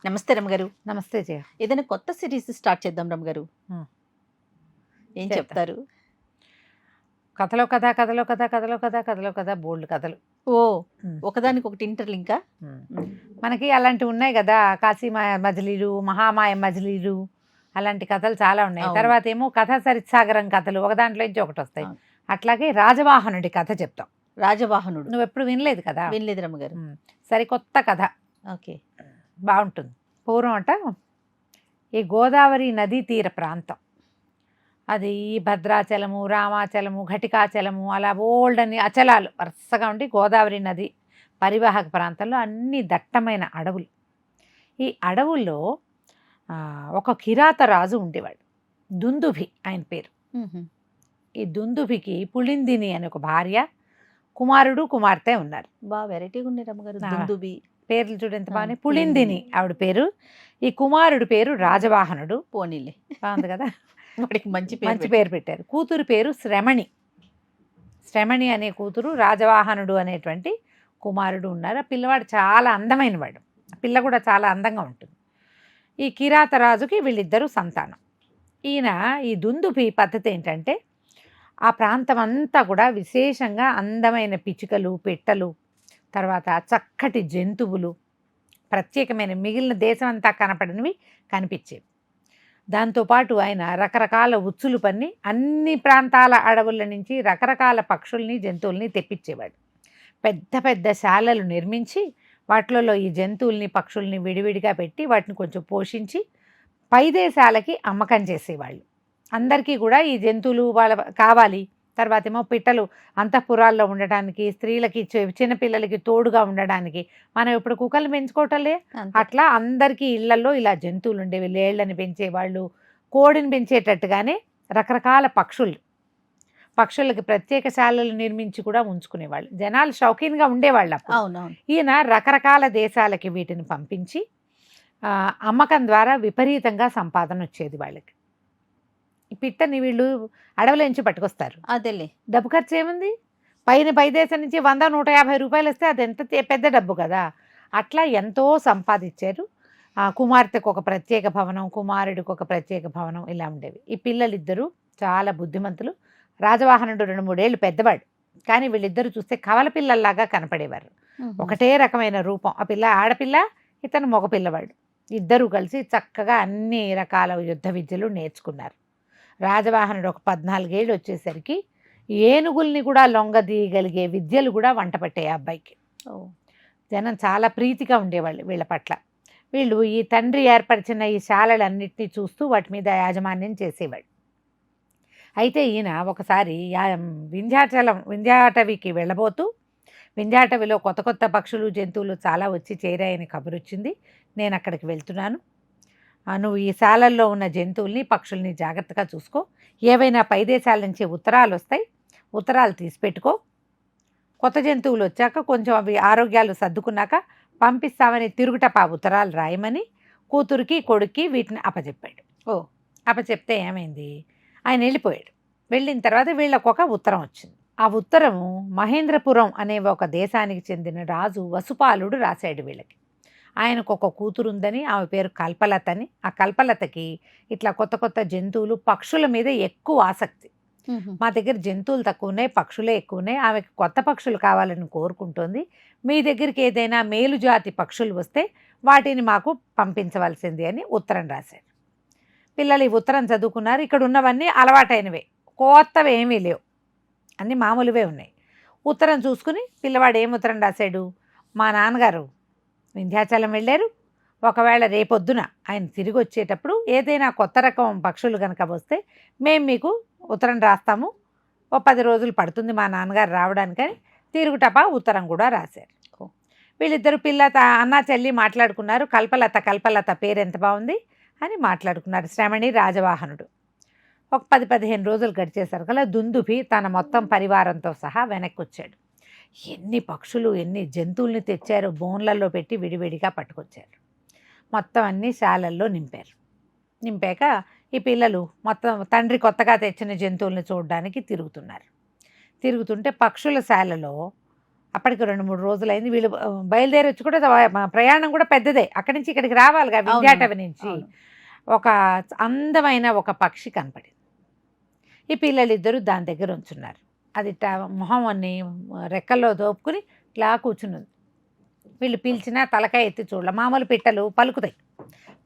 నమస్తే రమ్మగారు. నమస్తే జయ. ఏదైనా కొత్త సిరీస్ స్టార్ట్ చేద్దాం రమ్మగారు. ఏం చేద్దాం. చెప్తారు? కథలో కథ కథలో కథ కథలో కథ కథలో కథ బోల్డ్ కథలు. ఓ ఒకదానికి ఒకటి ఇంటర్లింకా? మనకి అలాంటివి ఉన్నాయి కదా, కాశీమాయ మజిలీలు, మహామాయ మజిలీలు, అలాంటి కథలు చాలా ఉన్నాయి. అవును. తర్వాత ఏమో కథ సరిత్సాగరం కథలు, ఒక దాంట్లో నుంచి ఒకటి వస్తాయి. అవును. అట్లాగే రాజవాహనుడి కథ చెప్తాం. రాజవాహనుడు నువ్వు ఎప్పుడు వినలేదు కదా? వినలేదు రమ్మగారు. సరికొత్త కథ, ఓకే. బాగుంటుంది. పూర్వం అంట ఈ గోదావరి నదీ తీర ప్రాంతం, అది ఈ భద్రాచలము, రామాచలము, ఘటికాచలము, అలా ఓల్డ్ అని అచలాలు వరుసగా ఉండి గోదావరి నది పరివాహక ప్రాంతంలో అన్ని దట్టమైన అడవులు. ఈ అడవుల్లో ఒక కిరాత రాజు ఉండేవాడు, దుందుభి ఆయన పేరు. ఈ దుందుభికి పుళిందిని అని ఒక భార్య, కుమారుడు కుమార్తె ఉన్నారు. బాగా వెరైటీగా ఉన్నాయి రమ్మగారు. దుందుబి పేర్లు చూడు ఎంత బాగున్నాయి. పుళిందిని ఆవిడ పేరు. ఈ కుమారుడు పేరు రాజవాహనుడు. పోనీలే, బాగుంది కదా, వాడికి మంచి మంచి పేరు పెట్టారు. కూతురు పేరు శ్రమణి. శ్రమణి అనే కూతురు, రాజవాహనుడు అనేటువంటి కుమారుడు ఉన్నారు. ఆ పిల్లవాడు చాలా అందమైన వాడు, పిల్ల కూడా చాలా అందంగా ఉంటుంది. ఈ కిరాతరాజుకి వీళ్ళిద్దరూ సంతానం. ఈయన ఈ దుందుభి పద్ధతి ఏంటంటే, ఆ ప్రాంతం అంతా కూడా విశేషంగా అందమైన పిచ్చుకలు, పెట్టలు, తర్వాత చక్కటి జంతువులు, ప్రత్యేకమైన మిగిలిన దేశం అంతా కనపడినవి కనిపించేవి. దాంతోపాటు ఆయన రకరకాల ఉచ్చులు పన్ని అన్ని ప్రాంతాల అడవుల నుంచి రకరకాల పక్షుల్ని, జంతువుల్ని తెప్పించేవాడు. పెద్ద పెద్ద శాలలు నిర్మించి వాటిలలో ఈ జంతువుల్ని, పక్షుల్ని విడివిడిగా పెట్టి వాటిని కొంచెం పోషించి పై దేశాలకి అమ్మకం చేసేవాళ్ళు. అందరికీ కూడా ఈ జంతువులు వాళ్ళ కావాలి. తర్వాత ఏమో పిట్టలు అంతఃపురాల్లో ఉండటానికి, స్త్రీలకి, చిన్నపిల్లలకి తోడుగా ఉండడానికి. మనం ఇప్పుడు కుక్కలు పెంచుకోవటంలే, అట్లా అందరికీ ఇళ్లలో ఇలా జంతువులు ఉండేవి. లేళ్లని పెంచేవాళ్ళు, కోడిని పెంచేటట్టుగానే రకరకాల పక్షులకి ప్రత్యేక శాలలు నిర్మించి కూడా ఉంచుకునేవాళ్ళు. జనాలు షౌకీన్గా ఉండేవాళ్ళు అప్పుడు. అవునవును. ఈయన రకరకాల దేశాలకి వీటిని పంపించి అమ్మకం ద్వారా విపరీతంగా సంపాదన వచ్చేది వాళ్ళకి. ఈ పిట్టని వీళ్ళు అడవుల నుంచి పట్టుకొస్తారు. అదేలే, డబ్బు ఖర్చు ఏముంది? పై దేశం నుంచి 100-150 రూపాయలు వస్తే అది ఎంత పెద్ద డబ్బు కదా. అట్లా ఎంతో సంపాదించారు. కుమార్తెకు ఒక ప్రత్యేక భవనం, కుమారుడికి ఒక ప్రత్యేక భవనం, ఇలా ఉండేవి. ఈ పిల్లలిద్దరూ చాలా బుద్ధిమంతులు. రాజవాహనుడు 2-3 ఏళ్ళు పెద్దవాడు, కానీ వీళ్ళిద్దరూ చూస్తే కవల పిల్లల్లాగా కనపడేవారు. ఒకటే రకమైన రూపం. ఆ పిల్ల ఆడపిల్ల, ఇతను మగపిల్లవాడు. ఇద్దరూ కలిసి చక్కగా అన్ని రకాల యుద్ధ విద్యలు నేర్చుకున్నారు. రాజవాహనుడు ఒక 14 ఏళ్ళు వచ్చేసరికి ఏనుగుల్ని కూడా లొంగదీయగలిగే విద్యలు కూడా వంట పట్టాయి ఆ అబ్బాయికి. జనం చాలా ప్రీతిగా ఉండేవాళ్ళు వీళ్ళ పట్ల. వీళ్ళు ఈ తండ్రి ఏర్పరిచిన ఈ శాలలన్నింటినీ చూస్తూ వాటి మీద యాజమాన్యం చేసేవాడు. అయితే ఈయన ఒకసారి వింధ్యాటవికి వెళ్ళబోతూ, వింధ్యాటవిలో కొత్త కొత్త పక్షులు, జంతువులు చాలా వచ్చి చేరాయని కబురు వచ్చింది. నేను అక్కడికి వెళ్తున్నాను, నువ్వు ఈ శాలల్లో ఉన్న జంతువుల్ని, పక్షుల్ని జాగ్రత్తగా చూసుకో. ఏవైనా పై దేశాల నుంచి ఉత్తరాలు వస్తాయి, ఉత్తరాలు తీసి పెట్టుకో. కొత్త జంతువులు వచ్చాక కొంచెం అవి ఆరోగ్యాలు సర్దుకున్నాక పంపిస్తామని తిరుగుటపా ఉత్తరాలు రాయమని కూతురికి, కొడుక్కి వీటిని అప్పచెప్పాడు. అప్పచెప్తే ఏమైంది, ఆయన వెళ్ళిపోయాడు. వెళ్ళిన తర్వాత వీళ్ళకు ఒక ఉత్తరం వచ్చింది. ఆ ఉత్తరము మహేంద్రపురం అనే ఒక దేశానికి చెందిన రాజు వసుపాలుడు రాశాడు వీళ్ళకి. ఆయనకు ఒక కూతురు ఉందని, ఆమె పేరు కల్పలత అని. ఆ కల్పలతకి ఇట్లా కొత్త కొత్త జంతువులు, పక్షుల మీద ఎక్కువ ఆసక్తి. మా దగ్గర జంతువులు తక్కువ ఉన్నాయి, పక్షులే ఎక్కువ ఉన్నాయి, ఆమెకు కొత్త పక్షులు కావాలని కోరుకుంటోంది. మీ దగ్గరికి ఏదైనా మేలు జాతి పక్షులు వస్తే వాటిని మాకు పంపించవలసింది అని ఉత్తరం రాశారు. పిల్లలు ఈ ఉత్తరం చదువుకున్నారు. ఇక్కడ ఉన్నవన్నీ అలవాటైనవే, కొత్తవి ఏమీ లేవు, అన్నీ మామూలువే ఉన్నాయి. ఉత్తరం చూసుకుని పిల్లవాడు ఏం ఉత్తరం రాశాడు, మా నాన్నగారు వింధ్యాచలం వెళ్ళారు, ఒకవేళ రేపొద్దున ఆయన తిరిగి వచ్చేటప్పుడు ఏదైనా కొత్త రకం పక్షులు కనుక వస్తే మేము మీకు ఉత్తరం రాస్తాము, 10 రోజులు పడుతుంది మా నాన్నగారు రావడానికని తిరుగుటపా ఉత్తరం కూడా రాశారు. వీళ్ళిద్దరు అన్న చెల్లి మాట్లాడుకున్నారు. కల్పలత పేరు ఎంత బాగుంది అని మాట్లాడుకున్నారు, శ్రమణి, రాజవాహనుడు. ఒక 10-15 రోజులు గడిచేసరికల్లా దుందుభి తన మొత్తం పరివారంతో సహా వెనక్కి వచ్చాడు. ఎన్ని పక్షులు, ఎన్ని జంతువుల్ని తెచ్చారో బోన్లలో పెట్టి విడివిడిగా పట్టుకొచ్చారు. మొత్తం అన్ని శాలల్లో నింపారు. నింపాక ఈ పిల్లలు మొత్తం తండ్రి కొత్తగా తెచ్చిన జంతువుల్ని చూడడానికి తిరుగుతున్నారు. తిరుగుతుంటే పక్షుల శాలలో అప్పటికి 2-3 రోజులైంది. వీళ్ళు బయలుదేరి వచ్చి కూడా ప్రయాణం కూడా పెద్దదే. అక్కడి నుంచి ఇక్కడికి రావాలిగా వింధ్యాటవి నుంచి. ఒక అందమైన ఒక పక్షి కనపడింది. ఈ పిల్లలిద్దరూ దాని దగ్గర ఉంచున్నారు. అది మొహం అన్ని రెక్కల్లో దోపుకుని ఇట్లా కూర్చున్నది. వీళ్ళు పిలిచినా తలకాయ ఎత్తి చూడాల. మామూలు పిట్టలు పలుకుతాయి,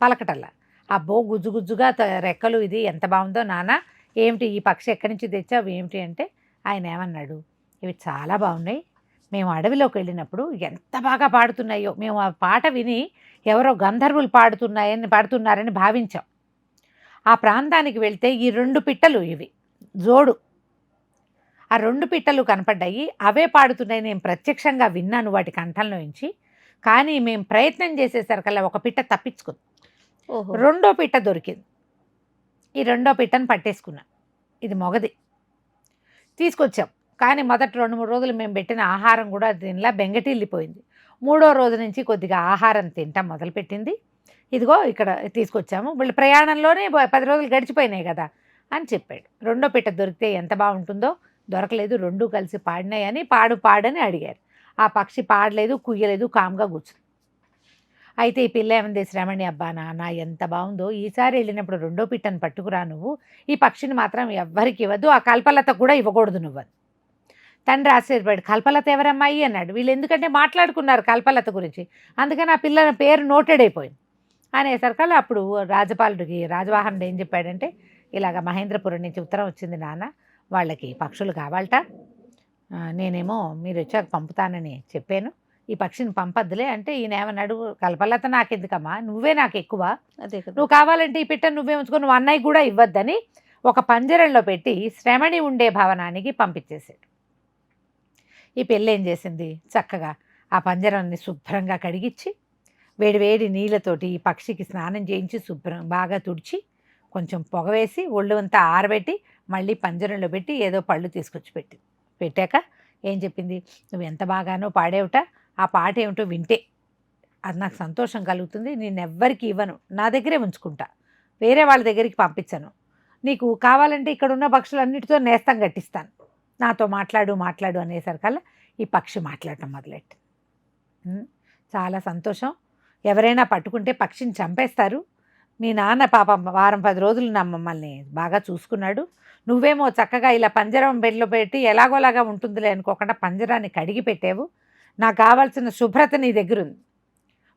పలకటల్లా. అబ్బో గుజ్జు గుజ్జుగా రెక్కలు, ఇది ఎంత బాగుందో నాన్న, ఏమిటి ఈ పక్షి ఎక్కడి నుంచి తెచ్చావు ఏమిటి అంటే, ఆయన ఏమన్నాడు, ఇవి చాలా బాగున్నాయి, మేము అడవిలోకి వెళ్ళినప్పుడు ఎంత బాగా పాడుతున్నాయో, మేము ఆ పాట విని ఎవరో గంధర్వులు పాడుతున్నారని భావించాం. ఆ ప్రాంతానికి వెళ్తే ఈ 2 పిట్టలు, ఇవి జోడు, ఆ 2 పిట్టలు కనపడ్డాయి, అవే పాడుతున్నాయి, నేను ప్రత్యక్షంగా విన్నాను వాటి కంఠంలో నుంచి. కానీ మేము ప్రయత్నం చేసేసరికల్లా ఒక పిట్ట తప్పించుకుంది, 2వ పిట్ట దొరికింది. ఈ 2వ పిట్టను పట్టేసుకున్నాం. ఇది మొగది. తీసుకొచ్చాం. కానీ మొదటి 2-3 రోజులు మేము పెట్టిన ఆహారం కూడా దీనిలా బెంగటిల్లిపోయింది. 3వ రోజు నుంచి కొద్దిగా ఆహారం తింటాం మొదలుపెట్టింది. ఇదిగో ఇక్కడ తీసుకొచ్చాము, వీళ్ళు ప్రయాణంలోనే 10 రోజులు గడిచిపోయినాయి కదా అని చెప్పాడు. 2వ పిట్ట దొరికితే ఎంత బాగుంటుందో, దొరకలేదు, 2 కలిసి పాడినాయని పాడని అడిగారు. ఆ పక్షి పాడలేదు, కుయ్యలేదు, కామ్గా కూర్చుంది. అయితే ఈ పిల్ల ఏమంది, శ్రమణి, అబ్బా నాన్న ఎంత బాగుందో, ఈసారి వెళ్ళినప్పుడు 2వ పిట్టను పట్టుకురా నువ్వు, ఈ పక్షిని మాత్రం ఎవ్వరికి ఇవ్వద్దు, ఆ కల్పలత కూడా ఇవ్వకూడదు నువ్వు. తండ్రి ఆశ్చర్యపడి, కల్పలత ఎవరమ్మాయి అన్నాడు. వీళ్ళు ఎందుకంటే మాట్లాడుకున్నారు కల్పలత గురించి, అందుకని ఆ పిల్లల పేరు నోటెడ్ అయిపోయింది. అనేసరికల్లా అప్పుడు రాజవాహనుడు ఏం చెప్పాడంటే, ఇలాగ మహేంద్రపురం నుంచి ఉత్తరం వచ్చింది నాన్న, వాళ్ళకి పక్షులు కావాలట, నేనేమో మీరు వచ్చాక పంపుతానని చెప్పాను, ఈ పక్షిని పంపద్దులే అంటే, ఈయన ఏమన్నాడు, కల్పలత నాకెందుకమ్మా, నువ్వే నాకు ఎక్కువ, అదే నువ్వు కావాలంటే ఈ పిట్టను నువ్వే ఉంచుకొని నువ్వు అన్నయ్య కూడా ఇవ్వద్దని ఒక పంజరంలో పెట్టి శ్రమణి ఉండే భవనానికి పంపించేశాడు. ఈ పిల్ల ఏం చేసింది, చక్కగా ఆ పంజరాన్ని శుభ్రంగా కడిగిచ్చి వేడివేడి నీళ్ళతోటి ఈ పక్షికి స్నానం చేయించి శుభ్రం బాగా తుడిచి కొంచెం పొగ వేసి ఒళ్ళు అంతా ఆరబెట్టి మళ్ళీ పంజరంలో పెట్టి ఏదో పళ్ళు తీసుకొచ్చి పెట్టాక ఏం చెప్పింది, నువ్వు ఎంత బాగానో పాడేవుట, ఆ పాట ఏమిటో వింటే అది నాకు సంతోషం కలుగుతుంది, నేను ఎవ్వరికి ఇవ్వను, నా దగ్గరే ఉంచుకుంటా, వేరే వాళ్ళ దగ్గరికి పంపించను, నీకు కావాలంటే ఇక్కడ ఉన్న పక్షులన్నిటితో నేస్తం కట్టిస్తాను, నాతో మాట్లాడు అనేసరికల్లా ఈ పక్షి మాట్లాడటం మొదలెట్టు. చాలా సంతోషం, ఎవరైనా పట్టుకుంటే పక్షిని చంపేస్తారు, మీ నాన్న పాపం వారం 10 రోజులు మమ్మల్ని బాగా చూసుకున్నాడు, నువ్వేమో చక్కగా ఇలా పంజరం బెడ్లో పెట్టి ఎలాగోలాగా ఉంటుందిలే అనుకోకుండా పంజరాన్ని కడిగి పెట్టావు, నాకు కావాల్సిన శుభ్రత నీ దగ్గర ఉంది,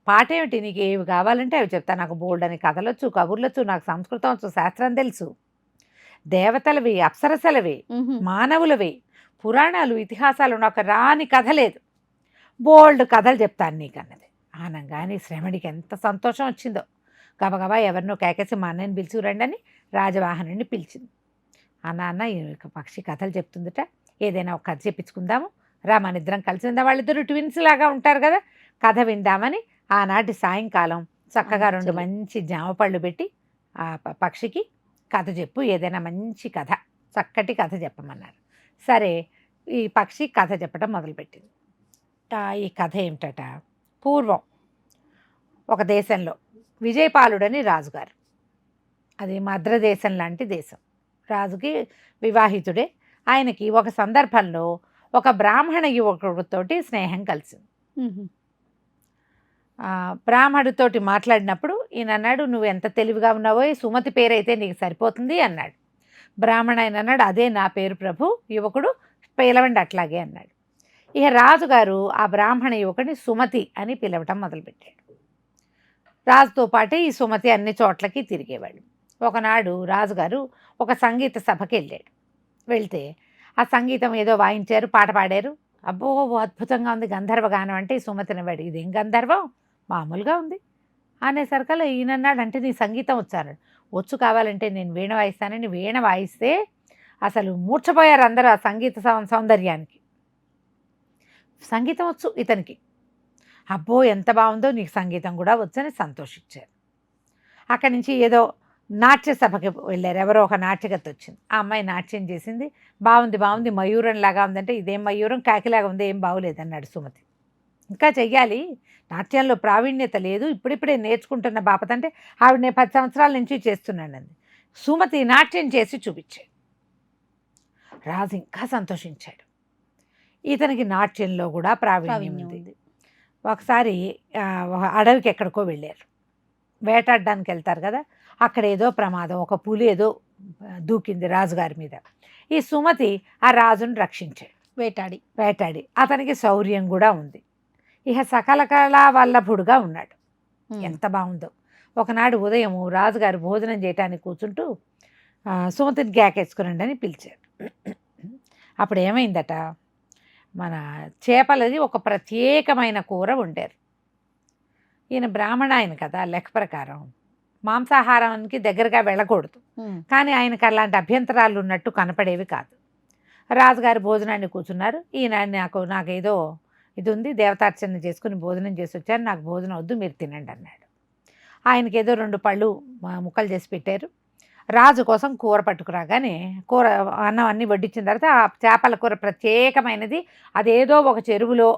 పాట ఏమిటి, నీకు ఏవి కావాలంటే అవి చెప్తా, నాకు బోల్డ్ అని కథలొచ్చు, కబుర్లొచ్చు, నాకు సంస్కృతం వచ్చు, శాస్త్రం తెలుసు, దేవతలవి, అప్సరసలవి, మానవులవి, పురాణాలు, ఇతిహాసాలు, నాకు రాని కథ లేదు, బోల్డ్ కథలు చెప్తాను నీకు అన్నది. ఆనంగానే శ్రమణికి ఎంత సంతోషం వచ్చిందో, గబగబా ఎవరినో కేకేసి మా అన్నయ్యని పిలుచుకురండి అని రాజవాహనుడిని పిలిచింది. నాన్న ఈ పక్షి కథలు చెప్తుందట, ఏదైనా ఒక కథ చెప్పించుకుందాము రా, మన ఇద్దరం కలిసి ఉందాం, వాళ్ళిద్దరు ట్విన్స్ లాగా ఉంటారు కదా, కథ విందామని ఆనాటి సాయంకాలం చక్కగా 2 మంచి జామ పళ్ళు పెట్టి ఆ పక్షికి కథ చెప్పు, ఏదైనా మంచి కథ, చక్కటి కథ చెప్పమన్నారు. సరే, ఈ పక్షి కథ చెప్పడం మొదలుపెట్టింది. ఈ కథ ఏమిటట, పూర్వం ఒక దేశంలో విజయపాలుడని రాజుగారు, అది మద్రదేశం లాంటి దేశం, రాజుకి వివాహితుడే, ఆయనకి ఒక సందర్భంలో ఒక బ్రాహ్మణ యువకుడితోటి స్నేహం కలిసింది. బ్రాహ్మడితోటి మాట్లాడినప్పుడు ఈయన అన్నాడు, నువ్వు ఎంత తెలివిగా ఉన్నావో, సుమతి పేరైతే నీకు సరిపోతుంది అన్నాడు. బ్రాహ్మణ ఆయన అన్నాడు, అదే నా పేరు ప్రభు, యువకుడు పిలవండి అట్లాగే అన్నాడు. ఇక రాజుగారు ఆ బ్రాహ్మణ యువకుడిని సుమతి అని పిలవటం మొదలుపెట్టాడు. రాజుతో పాటే ఈ సుమతి అన్ని చోట్లకి తిరిగేవాడు. ఒకనాడు రాజుగారు ఒక సంగీత సభకి వెళ్ళాడు. వెళ్తే ఆ సంగీతం ఏదో వాయించారు, పాట పాడారు, అబ్బో అద్భుతంగా ఉంది, గంధర్వ గానం అంటే ఈ సుమతిని వాడు, ఇదేం గంధర్వం, మామూలుగా ఉంది అనేసరికల్లా ఈయనన్నాడు, అంటే నీ సంగీతం వచ్చారు, వచ్చు, కావాలంటే నేను వీణ వాయిస్తానని వీణ వాయిస్తే అసలు మూర్ఛపోయారు అందరూ ఆ సంగీత సౌందర్యానికి. సంగీతం వచ్చు ఇతనికి, అబ్బో ఎంత బాగుందో, నీకు సంగీతం కూడా వచ్చని సంతోషించారు. అక్కడి నుంచి ఏదో నాట్య సభకి వెళ్ళారు, ఎవరో ఒక నాట్యగతి వచ్చింది, ఆ అమ్మాయి నాట్యం చేసింది, బాగుంది, మయూరంలాగా ఉందంటే, ఇదేం మయూరం, కాకిలాగా ఉంది, ఏం బాగులేదన్నాడు సుమతి. ఇంకా చెయ్యాలి, నాట్యంలో ప్రావీణ్యత లేదు, ఇప్పుడిప్పుడే నేర్చుకుంటున్న బాపత అంటే, ఆవిడ నేను 10 సంవత్సరాల నుంచి చేస్తున్నానండి. సుమతి నాట్యం చేసి చూపించాడు. రాజు ఇంకా సంతోషించాడు. ఇతనికి నాట్యంలో కూడా ప్రావీణ్యం ప్రావీణ్యం ఉంది. ఉంది. ఒకసారి ఒక అడవికి ఎక్కడికో వెళ్ళారు, వేటాడడానికి వెళ్తారు కదా, అక్కడ ఏదో ప్రమాదం, ఒక పులి ఏదో దూకింది రాజుగారి మీద. ఈ సుమతి ఆ రాజును రక్షించాడు, వేటాడి. అతనికి శౌర్యం కూడా ఉంది, ఇక సకల కళా వల్లభుడుగా ఉన్నాడు. ఎంత బాగుందో. ఒకనాడు ఉదయం రాజుగారు భోజనం చేయటానికి కూర్చుంటూ సుమతిని గ్యాకేసుకురండి అని పిలిచారు. అప్పుడు ఏమైందట, మన చేపలది ఒక ప్రత్యేకమైన కూర వండారు. ఈయన బ్రాహ్మణ ఆయన కదా, లెక్క ప్రకారం మాంసాహారానికి దగ్గరగా వెళ్ళకూడదు, కానీ ఆయనకు అలాంటి అభ్యంతరాలు ఉన్నట్టు కనపడేవి కాదు. రాజుగారి భోజనాన్ని కూర్చున్నారు. ఈయన నాకేదో ఇది ఉంది, దేవతార్చన చేసుకుని భోజనం చేసి వచ్చాను, నాకు భోజనం వద్దు, మీరు తినండి అన్నాడు. ఆయనకి ఏదో 2 పళ్ళు ముక్కలు చేసి పెట్టారు. రాజు కోసం కూర పట్టుకురాగానే కూర అన్నం అన్నీ వడ్డించిన తర్వాత ఆ చేపల కూర ప్రత్యేకమైనది, అదేదో ఒక చెరువులో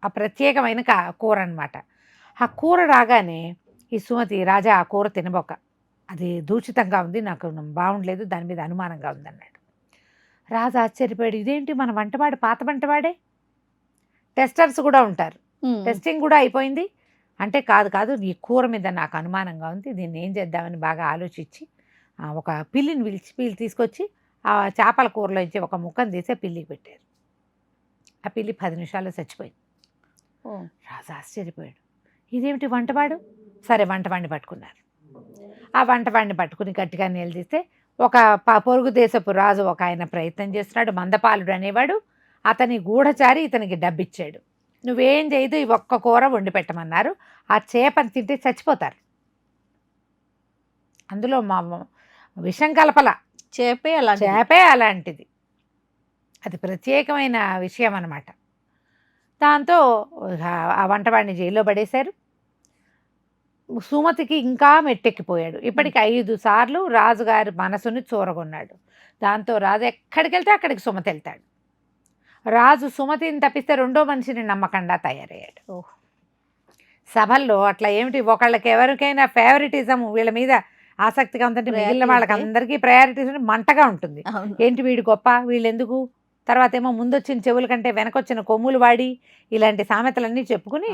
ఆ ప్రత్యేకమైన కూర అనమాట. ఆ కూర రాగానే ఈ సుమతి, రాజా ఆ కూర తినబోక, అది దూషితంగా ఉంది, నాకు బాగుండలేదు, దాని మీద అనుమానంగా ఉందన్నాడు. రాజు ఆశ్చర్యపోయాడు, ఇదేంటి మన వంటవాడు పాత వంటవాడే, టెస్టర్స్ కూడా ఉంటారు, టెస్టింగ్ కూడా అయిపోయింది అంటే, కాదు ఈ కూర మీద నాకు అనుమానంగా ఉంది, దీన్ని ఏం చేద్దామని బాగా ఆలోచించి ఒక పిల్లి తీసుకొచ్చి ఆ చేపల కూరలో ఇచ్చి ఒక ముక్కను తీసి పిల్లికి పెట్టారు. ఆ పిల్లి 10 నిమిషాల్లో చచ్చిపోయింది. రాజు ఆశ్చర్యపోయాడు, ఇదేమిటి వంటవాడు. సరే వంటవాడిని పట్టుకున్నారు. ఆ వంటవాడిని పట్టుకుని గట్టిగా నిలదీస్తే ఒక పొరుగు దేశపు రాజు ఒక ఆయన ప్రయత్నం చేస్తున్నాడు, మందపాలుడు అనేవాడు, అతని గూఢచారి ఇతనికి డబ్బిచ్చాడు, నువ్వేం చేయదు, ఈ ఒక్క కూర వండి పెట్టమన్నారు, ఆ చేపని తింటే చచ్చిపోతారు, అందులో మా విషం కలపల, చేపే అలాంటిది, అది ప్రత్యేకమైన విషయం అన్నమాట. దాంతో ఆ వంటవాడిని జైల్లో పడేశారు. సుమతికి ఇంకా మెట్టెక్కిపోయాడు. ఇప్పటికి 5 సార్లు రాజుగారి మనసుని చూరగొన్నాడు. దాంతో రాజు ఎక్కడికి వెళ్తే అక్కడికి సుమతి వెళ్తాడు. రాజు సుమతిని తప్పిస్తే 2వ మనిషిని నమ్మకండా తయారయ్యాడు. సభల్లో అట్లా ఏమిటి, ఒకళ్ళకి ఎవరికైనా ఫేవరెటిజం, వీళ్ళ మీద ఆసక్తిగా ఉందంటే మిగిలిన వాళ్ళకి అందరికీ ప్రయారిటీస్ మంటగా ఉంటుంది. ఏంటి వీడు గొప్ప, వీళ్ళు ఎందుకు, తర్వాత ఏమో ముందొచ్చిన చెవుల కంటే వెనకొచ్చిన కొమ్ములు వాడి, ఇలాంటి సామెతలన్నీ చెప్పుకుని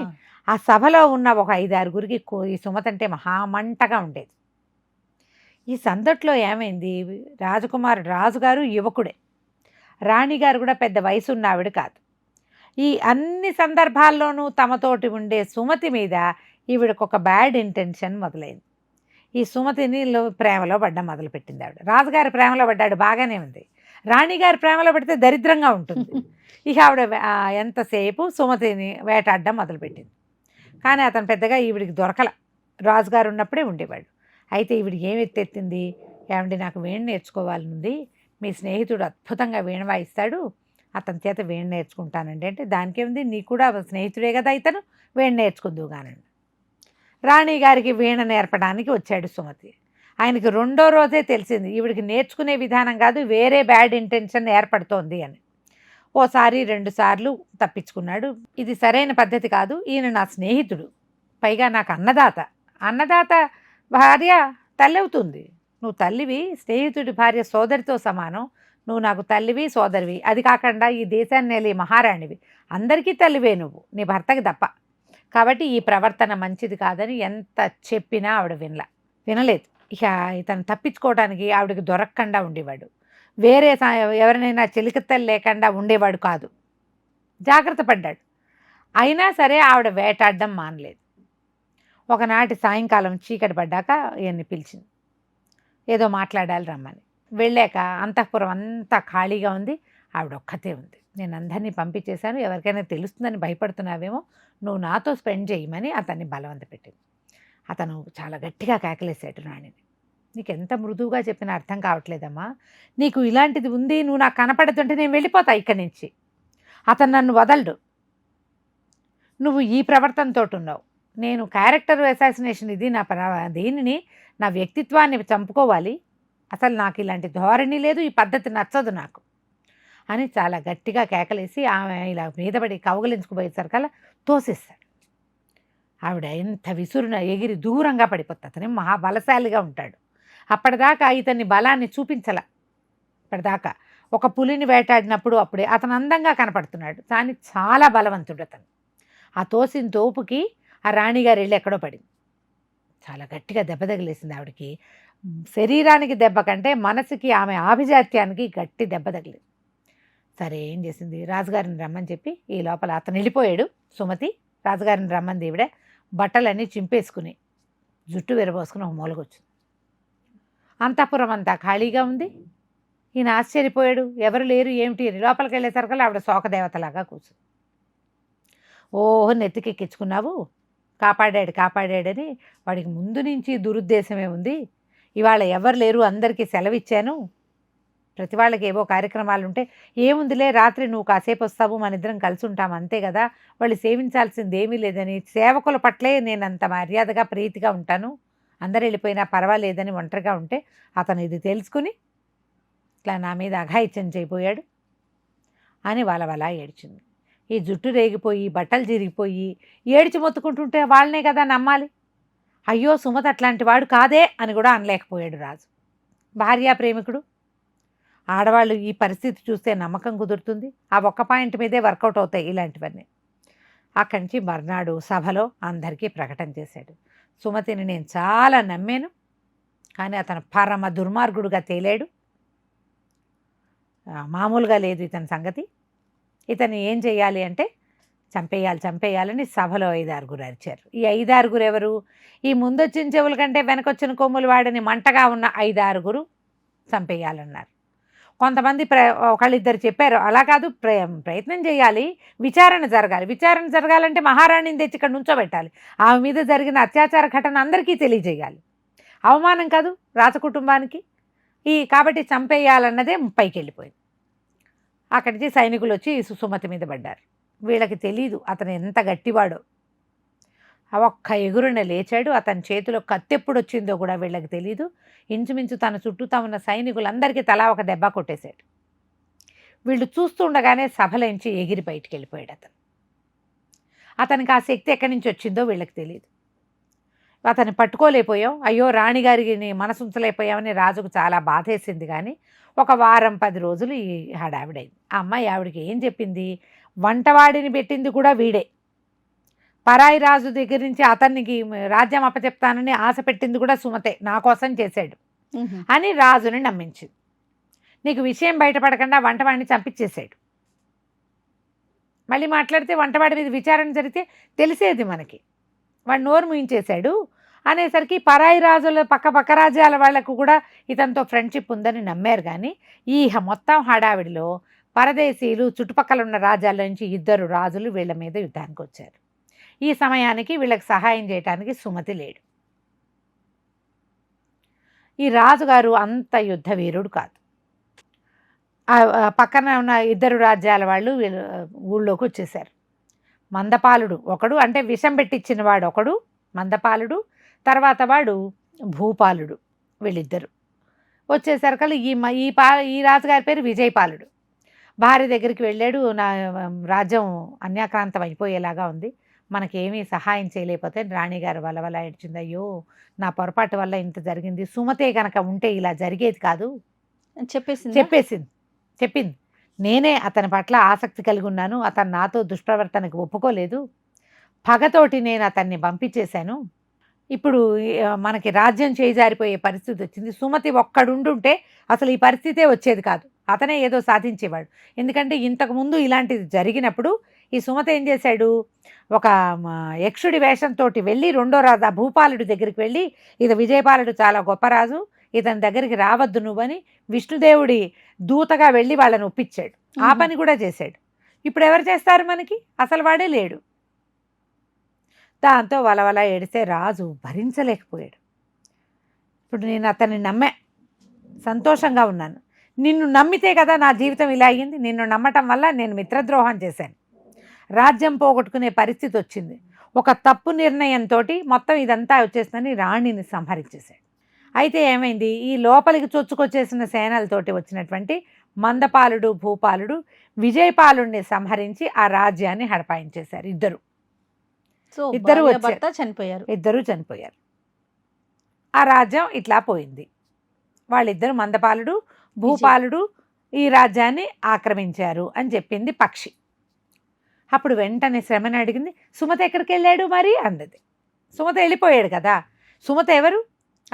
ఆ సభలో ఉన్న ఒక 5-6గురికి ఈ సుమతి అంటే మహామంటగా ఉండేది. ఈ సందట్లో ఏమైంది, రాజుగారు యువకుడే, రాణిగారు కూడా పెద్ద వయసు ఉన్న ఆవిడ కాదు. ఈ అన్ని సందర్భాల్లోనూ తమతోటి ఉండే సుమతి మీద ఈవిడకు ఒక బ్యాడ్ ఇంటెన్షన్ మొదలైంది. ఈ సుమతిని ప్రేమలో పడ్డం మొదలుపెట్టింది ఆవిడ. రాజుగారి ప్రేమలో పడ్డాడు, బాగానే ఉంది, రాణిగారి ప్రేమలో పడితే దరిద్రంగా ఉంటుంది. ఇక ఆవిడ ఎంతసేపు సుమతిని వేటాడడం మొదలుపెట్టింది. కానీ అతను పెద్దగా ఈవిడికి దొరకల, రాజుగారు ఉన్నప్పుడే ఉండేవాడు. అయితే ఈవిడికి ఏమి ఎత్తెత్తింది, ఏమండి నాకు వీణ నేర్చుకోవాలనుంది, మీ స్నేహితుడు అద్భుతంగా వీణ వాయిస్తాడు, అతని చేత వీణ నేర్చుకుంటానండి అంటే, దానికేముంది, నీకు కూడా స్నేహితుడే కదా ఇతను, వీణ నేర్చుకుందువు కానండి. రాణిగారికి వీణ నేర్పడానికి వచ్చాడు సుమతి. ఆయనకి 2వ రోజే తెలిసింది ఈవిడికి నేర్చుకునే విధానం కాదు, వేరే బ్యాడ్ ఇంటెన్షన్ ఏర్పడుతోంది అని. ఓసారి 2 సార్లు తప్పించుకున్నాడు. ఇది సరైన పద్ధతి కాదు, ఈయన నా స్నేహితుడు, పైగా నాకు అన్నదాత భార్య తల్లి అవుతుంది, నువ్వు తల్లివి, స్నేహితుడి భార్య సోదరితో సమానం, నువ్వు నాకు తల్లివి సోదరివి, అది కాకుండా ఈ దేశాన్ని నేలి మహారాణివి, అందరికీ తల్లివే నువ్వు, నీ భర్తకి తప్ప, కాబట్టి ఈ ప్రవర్తన మంచిది కాదని ఎంత చెప్పినా ఆవిడ వినలేదు. ఇక ఇతను తప్పించుకోవడానికి ఆవిడకి దొరకకుండా ఉండేవాడు, వేరే ఎవరినైనా చెలికత్తలు లేకుండా ఉండేవాడు కాదు, జాగ్రత్త పడ్డాడు. అయినా సరే ఆవిడ వేటాడడం మానలేదు. ఒకనాటి సాయంకాలం చీకటి పడ్డాక ఈయన్ని పిలిచింది, ఏదో మాట్లాడాలి రమ్మని. వెళ్ళాక అంతఃపురం అంతా ఖాళీగా ఉంది, ఆవిడ ఒక్కతే ఉంది. నేను అందరినీ పంపించేశాను, ఎవరికైనా తెలుస్తుందని భయపడుతున్నావేమో, నువ్వు నాతో స్పెండ్ చేయమని అతన్ని బలవంత పెట్టింది. అతను చాలా గట్టిగా కేకలేసాడు రాణిని, నీకు ఎంత మృదువుగా చెప్పినా అర్థం కావట్లేదమ్మా, నీకు ఇలాంటిది ఉంది, నువ్వు నాకు కనపడుతుంటే నేను వెళ్ళిపోతా ఇక్కడి నుంచి, అతను నన్ను వదలడు, నువ్వు ఈ ప్రవర్తనతో ఉన్నావు, నేను క్యారెక్టర్ అసాసినేషన్, ఇది దీనిని నా వ్యక్తిత్వాన్ని చంపుకోవాలి, అసలు నాకు ఇలాంటి ధోరణి లేదు, ఈ పద్ధతి నచ్చదు నాకు అని చాలా గట్టిగా కేకలేసి ఆమె ఇలా మీదపడి కౌగలించుకుపోయేసరికల్లా తోసేస్తాడు. ఆవిడ ఎంత విసురున ఎగిరి దూరంగా పడిపోతుంది. అతని మహాబలశాలిగా ఉంటాడు, అప్పటిదాకా ఇతన్ని బలాన్ని చూపించల, ఇప్పటిదాకా ఒక పులిని వేటాడినప్పుడు అప్పుడే అతను అందంగా కనపడుతున్నాడు, కానీ చాలా బలవంతుడు అతను. ఆ తోసిన తోపుకి ఆ రాణిగారు వెళ్ళి ఎక్కడో పడింది. చాలా గట్టిగా దెబ్బ తగిలేసింది ఆవిడకి. శరీరానికి దెబ్బ కంటే మనసుకి, ఆమె ఆభిజాత్యానికి గట్టి దెబ్బ తగిలింది. సరే ఏం చేసింది, రాజుగారిని రమ్మని చెప్పి ఈ లోపల అతను వెళ్ళిపోయాడు. సుమతి రాజుగారిని రమ్మంది. ఈవిడ బట్టలన్నీ చింపేసుకుని జుట్టు విరబోసుకుని ఒక మూలకొచ్చింది. అంతఃపురం అంతా ఖాళీగా ఉంది. ఈయన ఆశ్చర్యపోయాడు, ఎవరు లేరు ఏమిటి అని. లోపలికి వెళ్ళేసరికి ఆవిడ శోకదేవతలాగా కూర్చుంది. ఓహో నెత్తికెక్కించుకున్నావు, కాపాడాడని. వాడికి ముందు నుంచి దురుద్దేశమే ఉంది. ఇవాళ ఎవరు లేరు, అందరికీ సెలవిచ్చాను. ప్రతి వాళ్ళకి ఏవో కార్యక్రమాలు ఉంటే ఏముందిలే, రాత్రి నువ్వు కాసేపు వస్తావు, మన ఇద్దరం కలిసి ఉంటాం అంతే కదా, వాళ్ళు సేవించాల్సింది ఏమీ లేదని, సేవకుల పట్లే నేను అంత మర్యాదగా ప్రీతిగా ఉంటాను, అందరు వెళ్ళిపోయినా పర్వాలేదని ఒంటరిగా ఉంటే అతను ఇది తెలుసుకుని ఇట్లా నా మీద అఘాయిత్యం చేయబోయాడు అని వలవలా ఏడ్చింది. ఈ జుట్టు రేగిపోయి బట్టలు చిరిగిపోయి ఏడ్చి మొత్తుకుంటుంటే వాళ్ళనే కదా నమ్మాలి. అయ్యో సుమతి అట్లాంటి వాడు కాదే అని కూడా అనలేకపోయాడు రాజు. భార్యా ప్రేమికుడు, ఆడవాళ్ళు ఈ పరిస్థితి చూస్తే నమ్మకం కుదురుతుంది. ఆ ఒక్క పాయింట్ మీదే వర్కౌట్ అవుతాయి ఇలాంటివన్నీ. అక్కడి నుంచి మర్నాడు సభలో అందరికీ ప్రకటన చేశాడు, సుమతిని నేను చాలా నమ్మాను, కానీ అతను పరమ దుర్మార్గుడుగా తేలాడు, మామూలుగా లేదు ఇతని సంగతి. ఇతను ఏం చేయాలి అంటే చంపేయాలని సభలో 5-6 అరిచారు. ఈ 5-6 ఎవరు? ఈ ముందొచ్చిన చెవుల కంటే వెనకొచ్చిన కొమ్ములు వాడని మంటగా ఉన్న 5-6 చంపేయాలన్నారు. కొంతమంది ఒకళ్ళిద్దరు చెప్పారు, అలా కాదు, ప్రయత్నం చేయాలి, విచారణ జరగాలంటే మహారాణిని తెచ్చి ఇక్కడ నుంచోబెట్టాలి, ఆమె మీద జరిగిన అత్యాచార ఘటన అందరికీ తెలియజేయాలి, అవమానం కాదు రాజకుటుంబానికి, కాబట్టి చంపేయాలన్నదే పైకి వెళ్ళిపోయింది. అక్కడి నుంచి సైనికులు వచ్చి సుమతి మీద పడ్డారు. వీళ్ళకి తెలీదు అతను ఎంత గట్టివాడో. ఒక్క ఎగురున లేచాడు. అతని చేతిలో కత్తెప్పుడు వచ్చిందో కూడా వీళ్ళకి తెలీదు. ఇంచుమించు తన చుట్టూతా ఉన్న సైనికులందరికీ తలా ఒక దెబ్బ కొట్టేశాడు. వీళ్ళు చూస్తుండగానే సభలోంచి ఎగిరి బయటికి వెళ్ళిపోయాడు అతనికి ఆ శక్తి ఎక్కడి నుంచి వచ్చిందో వీళ్ళకి తెలియదు. అతన్ని పట్టుకోలేకపోయాం, అయ్యో రాణిగారికి మనసుంచలేకపోయామని రాజుకు చాలా బాధేసింది. కానీ ఒక 1-10 రోజులు ఈ హడావిడైంది. ఆ అమ్మాయి ఆవిడికి ఏం చెప్పింది, వంటవాడిని పెట్టింది కూడా వీడే, పరాయి రాజు దగ్గర నుంచి అతనికి రాజ్యం అప్పచెప్తానని ఆశ పెట్టింది కూడా సుమతే, నా కోసం చేశాడు అని రాజుని నమ్మించింది. నీకు విషయం బయటపడకుండా వంటవాడిని చంపించేశాడు. మళ్ళీ మాట్లాడితే వంటవాడి మీద విచారణ జరిగితే తెలిసేది మనకి, వాడు నోరు ముయించేశాడు అనేసరికి పరాయి రాజుల పక్క రాజ్యాల వాళ్లకు కూడా ఇతనితో ఫ్రెండ్షిప్ ఉందని నమ్మారు. కానీ ఈ మొత్తం హడావిడిలో పరదేశీయులు చుట్టుపక్కల ఉన్న రాజ్యాల నుంచి 2 రాజులు వీళ్ళ మీద యుద్ధానికి వచ్చారు. ఈ సమయానికి వీళ్ళకి సహాయం చేయడానికి సుమతి లేడు. ఈ రాజుగారు అంత యుద్ధ వీరుడు కాదు. పక్కన ఉన్న 2 రాజ్యాల వాళ్ళు వీళ్ళు ఊళ్ళోకి వచ్చేసారు. మందపాలుడు ఒకడు, అంటే విషం పెట్టించిన వాడు ఒకడు మందపాలుడు, తర్వాత వాడు భూపాలుడు, వీళ్ళిద్దరు వచ్చేసరికి ఈ రాజుగారి పేరు విజయపాలుడు. భార్య దగ్గరికి వెళ్ళాడు, నా రాజ్యం అన్యాక్రాంతం అయిపోయేలాగా ఉంది, మనకేమీ సహాయం చేయలేకపోతే. రాణిగారు వలవల ఏడ్చింది, అయ్యో నా పొరపాటు వల్ల ఇంత జరిగింది, సుమతే కనుక ఉంటే ఇలా జరిగేది కాదు చెప్పింది. నేనే అతని పట్ల ఆసక్తి కలిగి ఉన్నాను, అతను నాతో దుష్ప్రవర్తనకు ఒప్పుకోలేదు, పగతోటి నేను అతన్ని పంపించేశాను, ఇప్పుడు మనకి రాజ్యం చేజారిపోయే పరిస్థితి వచ్చింది. సుమతి ఒక్కడుండుంటే అసలు ఈ పరిస్థితే వచ్చేది కాదు, అతనే ఏదో సాధించేవాడు. ఎందుకంటే ఇంతకుముందు ఇలాంటిది జరిగినప్పుడు ఈ సుమతి ఏం చేశాడు, ఒక యక్షుడి వేషంతో వెళ్ళి 2వ రాజు భూపాలుడి దగ్గరికి వెళ్ళి, ఇది విజయపాలుడు చాలా గొప్ప రాజు, ఇతని దగ్గరికి రావద్దు నువ్వని విష్ణుదేవుడి దూతగా వెళ్ళి వాళ్ళని ఒప్పించాడు. ఆ పని కూడా చేశాడు. ఇప్పుడు ఎవరు చేస్తారు మనకి, అసలు వాడే లేడు. దాంతో వలవల ఏడిస్తే రాజు భరించలేకపోయాడు. ఇప్పుడు నేను అతన్ని నమ్మా, సంతోషంగా ఉన్నాను, నిన్ను నమ్మితే కదా నా జీవితం ఇలా అయ్యింది, నిన్ను నమ్మటం వల్ల నేను మిత్రద్రోహం చేశాను, రాజ్యం పోగొట్టుకునే పరిస్థితి వచ్చింది, ఒక తప్పు నిర్ణయంతో మొత్తం ఇదంతా వచ్చేసిందని రాణిని సంహరించేశాడు. అయితే ఏమైంది, ఈ లోపలికి చొచ్చుకొచ్చేసిన సేనలతోటి వచ్చినటువంటి మందపాలుడు భూపాలుడు విజయపాలుడిని సంహరించి ఆ రాజ్యాన్ని హడపాయించేశారు. ఇద్దరు చనిపోయారు. ఆ రాజ్యం ఇట్లా పోయింది. వాళ్ళిద్దరు మందపాలుడు భూపాలుడు ఈ రాజ్యాన్ని ఆక్రమించారు అని చెప్పింది పక్షి. అప్పుడు వెంటనే శ్రమని అడిగింది, సుమత ఎక్కడికి వెళ్ళాడు మరి అన్నది. సుమత వెళ్ళిపోయాడు కదా, సుమత ఎవరు,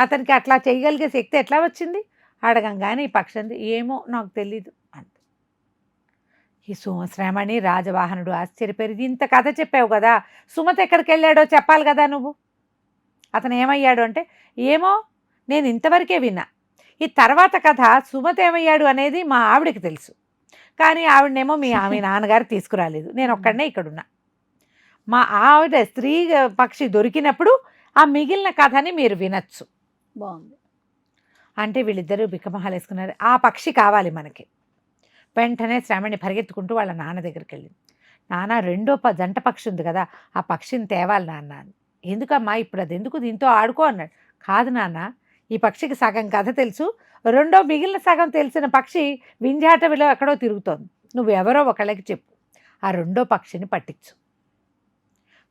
అతనికి అట్లా చేయగలిగే శక్తి ఎట్లా వచ్చింది అడగంగానే ఈ పక్షి అంది, ఏమో నాకు తెలీదు అంది. ఈ శ్రమని రాజవాహనుడు ఆశ్చర్యపోయి, ఇంత కథ చెప్పావు కదా, సుమత ఎక్కడికి వెళ్ళాడో చెప్పాలి కదా నువ్వు. అతను ఏమయ్యాడు అంటే, ఏమో నేను ఇంతవరకే విన్నా, ఈ తర్వాత కథ సుమత ఏమయ్యాడు అనేది మా ఆవిడకి తెలుసు, కానీ ఆవిడనేమో ఆమె నాన్నగారు తీసుకురాలేదు, నేను ఒక్కడనే ఇక్కడున్నా. మా ఆవిడ స్త్రీ పక్షి దొరికినప్పుడు ఆ మిగిలిన కథని మీరు వినొచ్చు. బాగుంది. అంటే వీళ్ళిద్దరూ బిక్కమొహాలు వేసుకున్నారు. ఆ పక్షి కావాలి మనకి. వెంటనే శ్రమణి పరిగెత్తుకుంటూ వాళ్ళ నాన్న దగ్గరికి వెళ్ళింది. నాన్న, రెండో జంట పక్షి ఉంది కదా, ఆ పక్షిని తేవాలి నాన్న అని. ఎందుకమ్మా ఇప్పుడు అది ఎందుకు, దీంతో ఆడుకో అన్నాడు. కాదు నాన్న, ఈ పక్షికి సగం కథ తెలుసు, రెండో మిగిలిన సగం తెలిసిన పక్షి వింధ్యాటవిలో ఎక్కడో తిరుగుతోంది, నువ్వెవరో ఒకళ్ళకి చెప్పు, ఆ రెండో పక్షిని పట్టించు.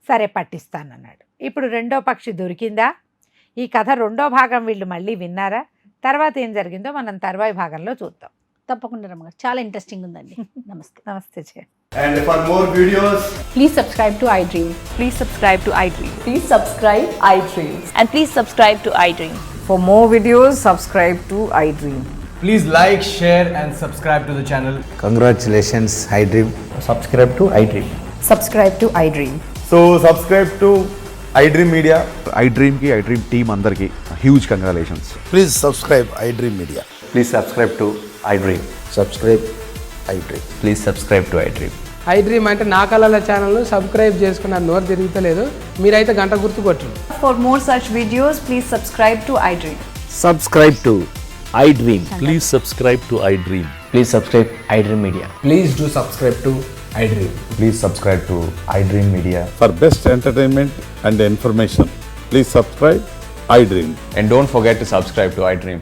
సరే పట్టిస్తానన్నాడు. ఇప్పుడు రెండో పక్షి దొరికిందా? ఈ కథ రెండో భాగం వీళ్ళు మళ్ళీ విన్నారా? తర్వాత ఏం జరిగిందో మనం తర్వాయి భాగంలో చూద్దాం. తప్పకుండా రమ్మగారు, చాలా ఇంట్రెస్టింగ్ ఉందండి. నమస్తే. నమస్తే చే. And for more videos, please subscribe to iDream. Please subscribe to iDream. Please subscribe iDream. And please subscribe to iDream. For more videos, subscribe to iDream. please like, share and subscribe to the channel. Congratulations, iDream. Subscribe to iDream. Subscribe to iDream. So subscribe to iDream Media. iDream ki iDream team andarki huge congratulations. Please subscribe iDream Media. Please subscribe to iDream. Subscribe iDream. Please subscribe to iDream. iDream అంటే నా కళల ఛానల్ను subscribe చేసుకున్న నోరు తిరుగుతలేదు, మీరైతే గంట గుర్తు కొట్టండి. For more such videos, please subscribe to iDream. Subscribe to iDream. Please subscribe to iDream. Please subscribe iDream Media. Please do subscribe to iDream. Please subscribe to iDream Media. For best entertainment and information, please subscribe iDream. And don't forget to subscribe to iDream.